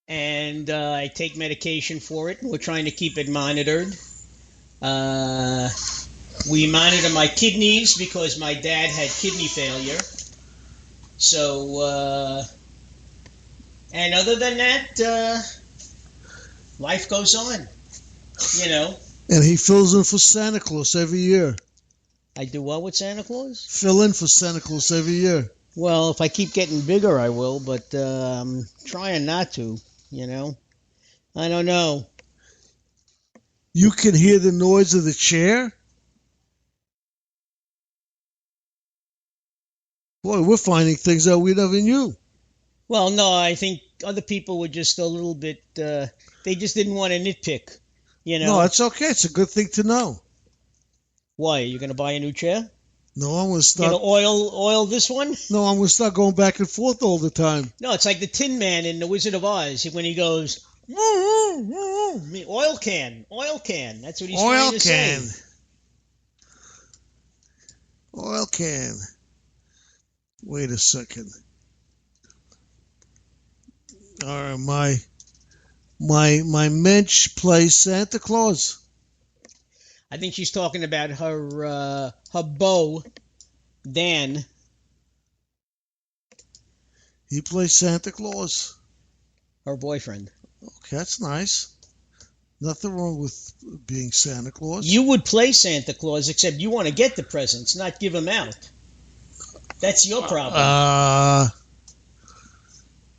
and I take medication for it. We're trying to keep it monitored. Uh, we monitor my kidneys because my dad had kidney failure. So, and other than that, life goes on, you know. And he fills in for Santa Claus every year. I do what with Santa Claus? Fill in for Santa Claus every year. Well, if I keep getting bigger, I will, but I'm trying not to, you know. I don't know. You can hear the noise of the chair? Boy, we're finding things out we never knew. Well, no, I think other people were just a little bit, they just didn't want to nitpick, you know. No, it's okay. It's a good thing to know. Why? You're going to buy a new chair? No, I'm going to You're start. going to oil this one? No, I'm going to start going back and forth all the time. No, it's like the Tin Man in The Wizard of Oz when he goes, oil can. That's what he's trying to say. Oil can. Wait a second. All right, my mensch plays Santa Claus. I think she's talking about her beau, Dan. He plays Santa Claus. Her boyfriend. Okay, that's nice. Nothing wrong with being Santa Claus. You would play Santa Claus, except you want to get the presents, not give them out. That's your problem.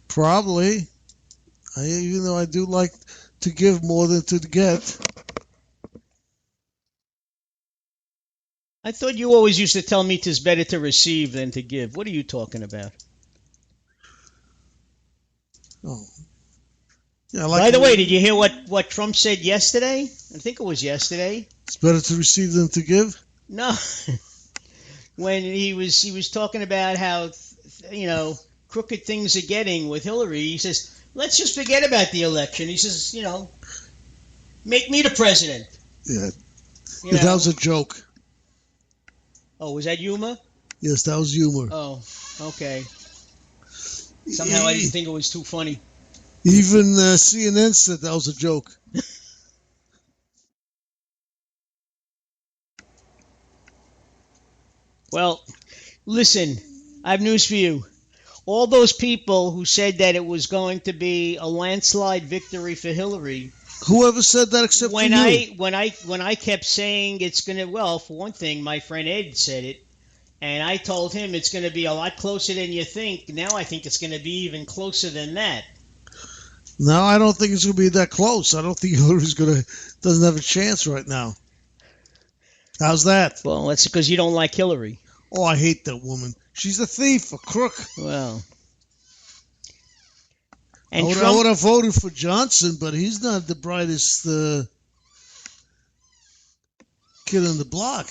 Probably. Even though I do like to give more than to get. I thought you always used to tell me 'tis better to receive than to give. What are you talking about? Oh. Yeah, like By the way, did you hear what Trump said yesterday? I think it was yesterday. It's better to receive than to give? No. When he was talking about how, you know, crooked things are getting with Hillary, he says, let's just forget about the election. He says, you know, make me the president. Yeah. You know? That was a joke. Oh, was that humor? Yes, that was humor. Oh, okay. Somehow I didn't think it was too funny. Even CNN said that was a joke. Well, listen, I have news for you. All those people who said that it was going to be a landslide victory for Hillary. Whoever said that except when for you? when I kept saying it's going to, well, for one thing, my friend Ed said it, and I told him it's going to be a lot closer than you think. Now I think it's going to be even closer than that. No, I don't think it's going to be that close. I don't think Hillary's doesn't have a chance right now. How's that? Well, that's because you don't like Hillary. Oh, I hate that woman. She's a thief, a crook. Well. And I would have voted for Johnson, but he's not the brightest kid on the block.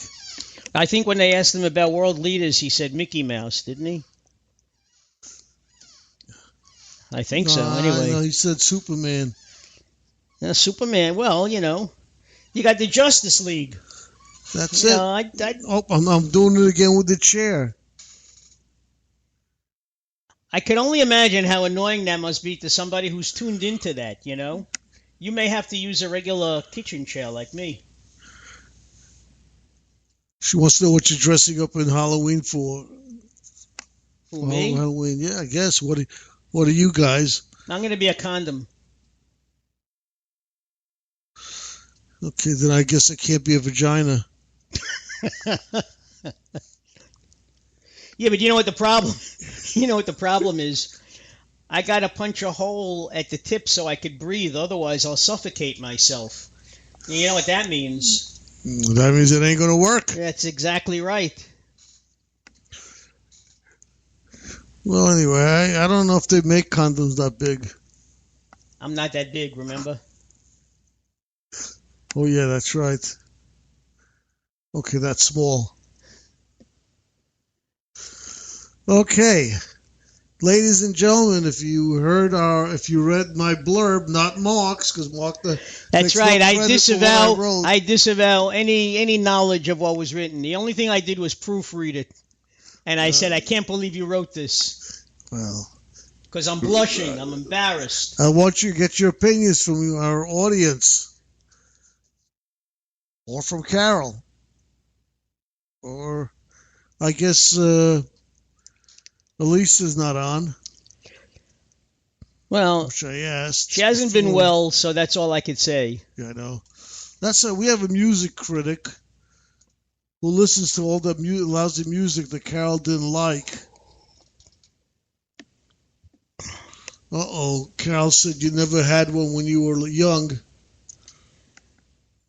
I think when they asked him about world leaders, he said Mickey Mouse, didn't he? I think so, anyway. No, he said Superman. Superman, well, you know, you got the Justice League. That's it. Oh, I'm doing it again with the chair. I can only imagine how annoying that must be to somebody who's tuned into that, you know? You may have to use a regular kitchen chair like me. She wants to know what you're dressing up in Halloween for. Who, me? Halloween, yeah, I guess. What are you guys? I'm going to be a condom. Okay, then I guess it can't be a vagina. Yeah, but you know what the problem? You know what the problem is? I got to punch a hole at the tip so I could breathe. Otherwise, I'll suffocate myself. You know what that means? That means it ain't going to work. That's exactly right. Well, anyway, I don't know if they make condoms that big. I'm not that big, remember? Oh, yeah, that's right. Okay, that's small. Okay. Ladies and gentlemen, if you read my blurb, not Mark's, because Mark That's right. I disavow any knowledge of what was written. The only thing I did was proofread it. And I said, I can't believe you wrote this. Well, because I'm blushing. I'm embarrassed. I want you to get your opinions from our audience. Or from Carol. Or, I guess, Elisa's not on. Well, Which I asked. She hasn't been well, so that's all I could say. Yeah, I know. We have a music critic who listens to all that lousy music that Carol didn't like. Carol said you never had one when you were young.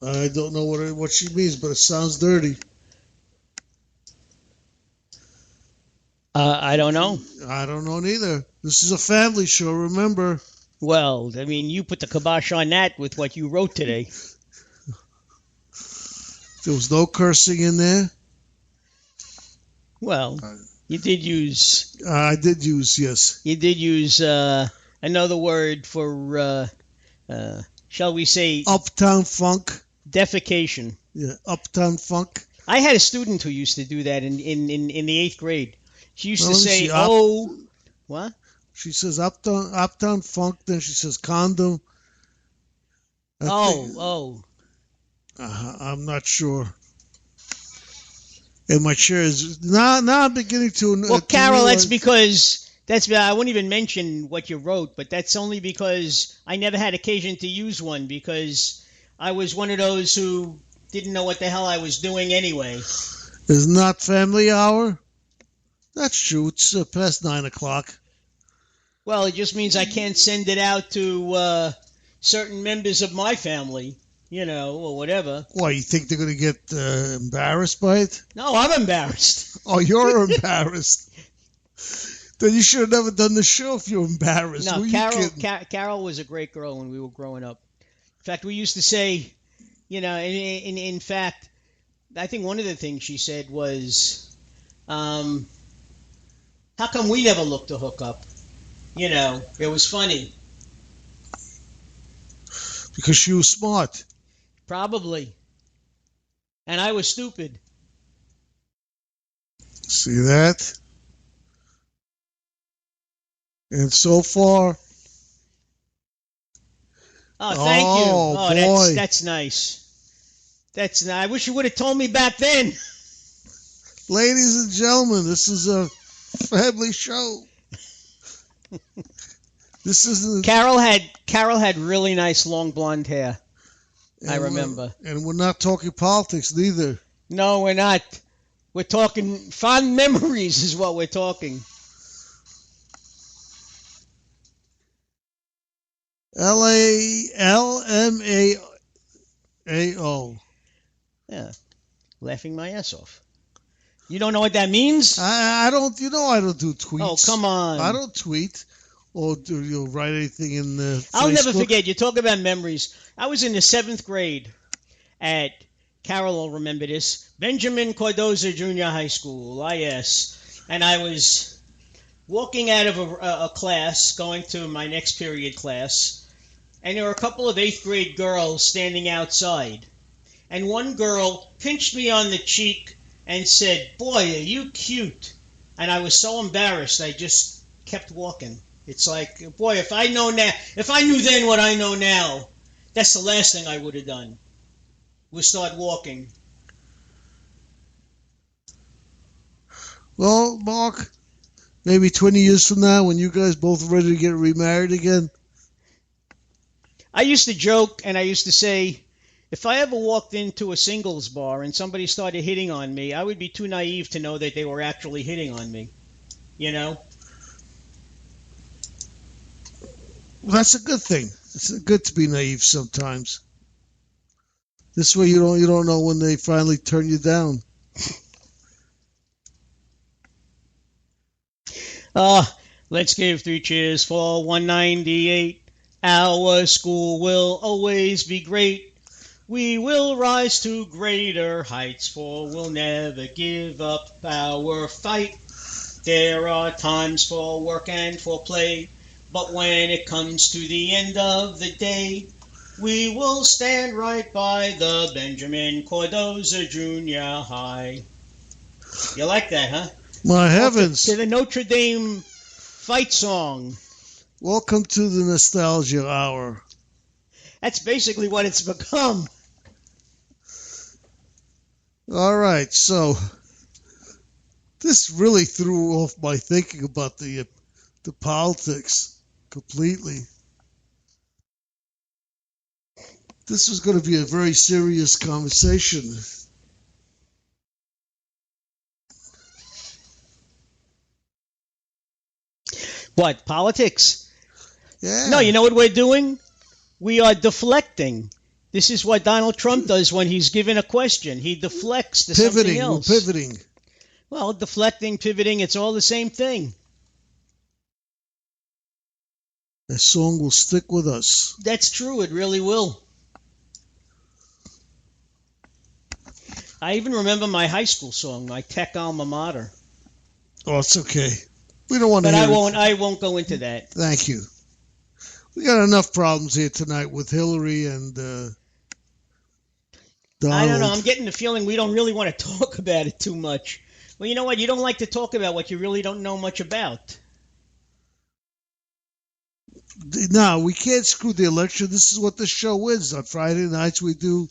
I don't know what she means, but it sounds dirty. I don't know. I don't know neither. This is a family show, remember? Well, I mean, you put the kibosh on that with what you wrote today. There was no cursing in there? Well, you did use... I did use, yes. You did use another word for, shall we say... Uptown funk. Defecation. Yeah, uptown funk. I had a student who used to do that in the 8th grade. She used to say, what? She says uptown funk, then she says condom. I'm not sure. And my chair is now I'm beginning to. Well, Carol, that's because I won't even mention what you wrote, but that's only because I never had occasion to use one because I was one of those who didn't know what the hell I was doing anyway. It's not family hour. That's true. It's past 9 o'clock. Well, it just means I can't send it out to certain members of my family, or whatever. Why, you think they're going to get embarrassed by it? No, I'm embarrassed. Oh, you're embarrassed. Then you should have never done the show if you're embarrassed. No, Carol was a great girl when we were growing up. In fact, we used to say, in fact, I think one of the things she said was, how come we never looked to hook up? It was funny. Because she was smart. Probably. And I was stupid. See that? And so far... Oh, thank you. Oh, boy. That's nice. That's nice. I wish you would have told me back then. Ladies and gentlemen, this is a family show. This isn't. Carol had really nice long blonde hair. I remember. And we're not talking politics neither. No, we're not. We're talking fond memories is what we're talking. LMAO. Yeah. Laughing my ass off. You don't know what that means? I don't. I don't do tweets. Oh, come on. I don't tweet or write anything in the. I'll Facebook. never forget. You talk about memories. I was in the 7th grade at, Carol will remember this, Benjamin Cardozo Junior High School, IS, and I was walking out of a class, going to my next period class, and there were a couple of 8th grade girls standing outside, and one girl pinched me on the cheek and said, "Boy, are you cute." And I was so embarrassed, I just kept walking. It's like, boy, if I knew then what I know now, that's the last thing I would have done, was start walking. Well, Mark, maybe 20 years from now, when you guys both are ready to get remarried again. I used to joke, and I used to say, if I ever walked into a singles bar and somebody started hitting on me, I would be too naive to know that they were actually hitting on me. Well, that's a good thing. It's good to be naive sometimes. This way you don't know when they finally turn you down. Let's give 3 cheers for 198. Our school will always be great. We will rise to greater heights, for we'll never give up our fight. There are times for work and for play, but when it comes to the end of the day, we will stand right by the Benjamin Cardozo Junior High. You like that, huh? My heavens. To the Notre Dame fight song. Welcome to the Nostalgia Hour. That's basically what it's become. All right, so this really threw off my thinking about the politics completely. This was going to be a very serious conversation. What, politics? Yeah. No, you know what we're doing? We are deflecting. This is what Donald Trump does when he's given a question. He deflects to something else. We're pivoting. Well, deflecting, pivoting, it's all the same thing. That song will stick with us. That's true. It really will. I even remember my high school song, my tech alma mater. Oh, it's okay. We don't want to. But I won't go into that. Thank you. We got enough problems here tonight with Hillary and Donald. I don't know. I'm getting the feeling we don't really want to talk about it too much. Well, you know what? You don't like to talk about what you really don't know much about. No, we can't screw the election. This is what this show is. On Friday nights we do.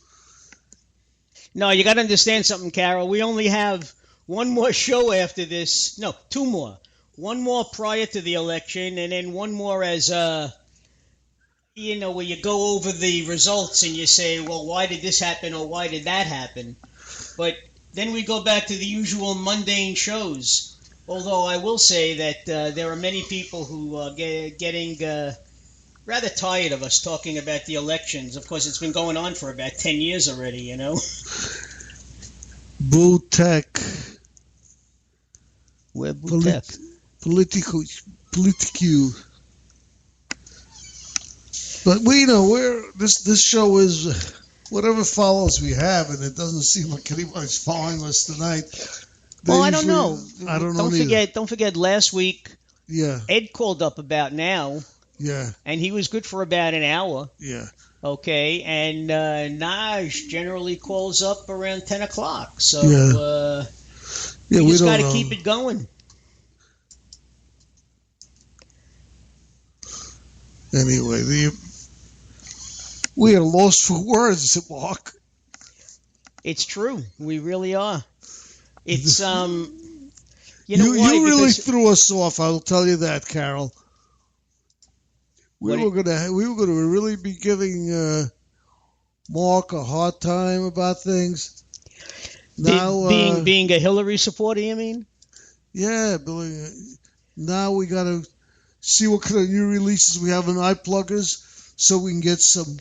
No, you got to understand something, Carol. We only have one more show after this. No, two more. One more prior to the election, and then one more as, where you go over the results and you say, well, why did this happen or why did that happen? But then we go back to the usual mundane shows. Although I will say that there are many people who are getting rather tired of us talking about the elections. Of course, it's been going on for about 10 years already, you know. Boo tech. We're boo tech. Politicu. But this show is whatever follows we have, and it doesn't seem like anybody's following us tonight. Well, I don't know. I don't know. Don't forget last week. Yeah. Ed called up about now. Yeah. And he was good for about an hour. Yeah. Okay, and Naj generally calls up around 10 o'clock. So we just got to know. keep it going. Anyway, we are lost for words, Mark. It's true. We really are. It's you really threw us off. I'll tell you that, Carol. We were gonna really be giving Mark a hard time about things. Now, being a Hillary supporter, you mean? Yeah, Billy. Now we gotta see what kind of new releases we have in iPluggers, so we can get some.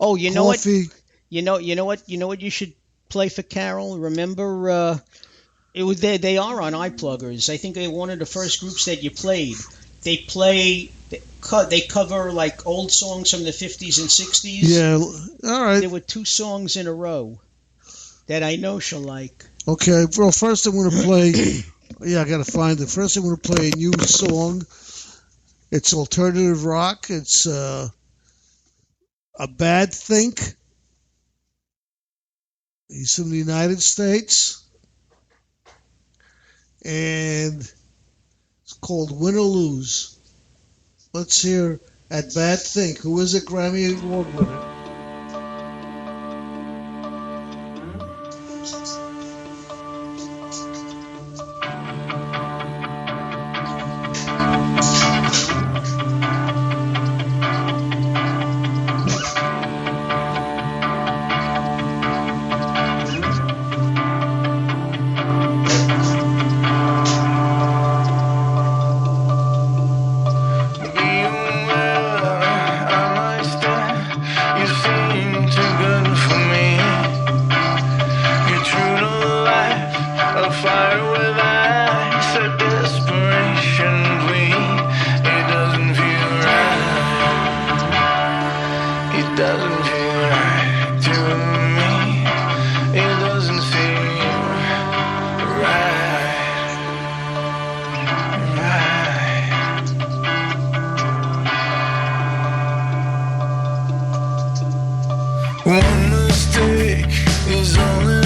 Oh, you know coffee. What? You know what you should play for Carol. Remember, they are on iPluggers. I think they're one of the first groups that you played. They cover like old songs from the 50s and 60s. Yeah, all right. There were two songs in a row that I know she'll like. Okay, well, first I'm going to play. Yeah, I got to find it. First I'm going to play a new song. It's alternative rock. It's A Bad Think. He's from the United States. And it's called Win or Lose. Let's hear A Bad Think. Who is it? Grammy Award winner. One mistake is only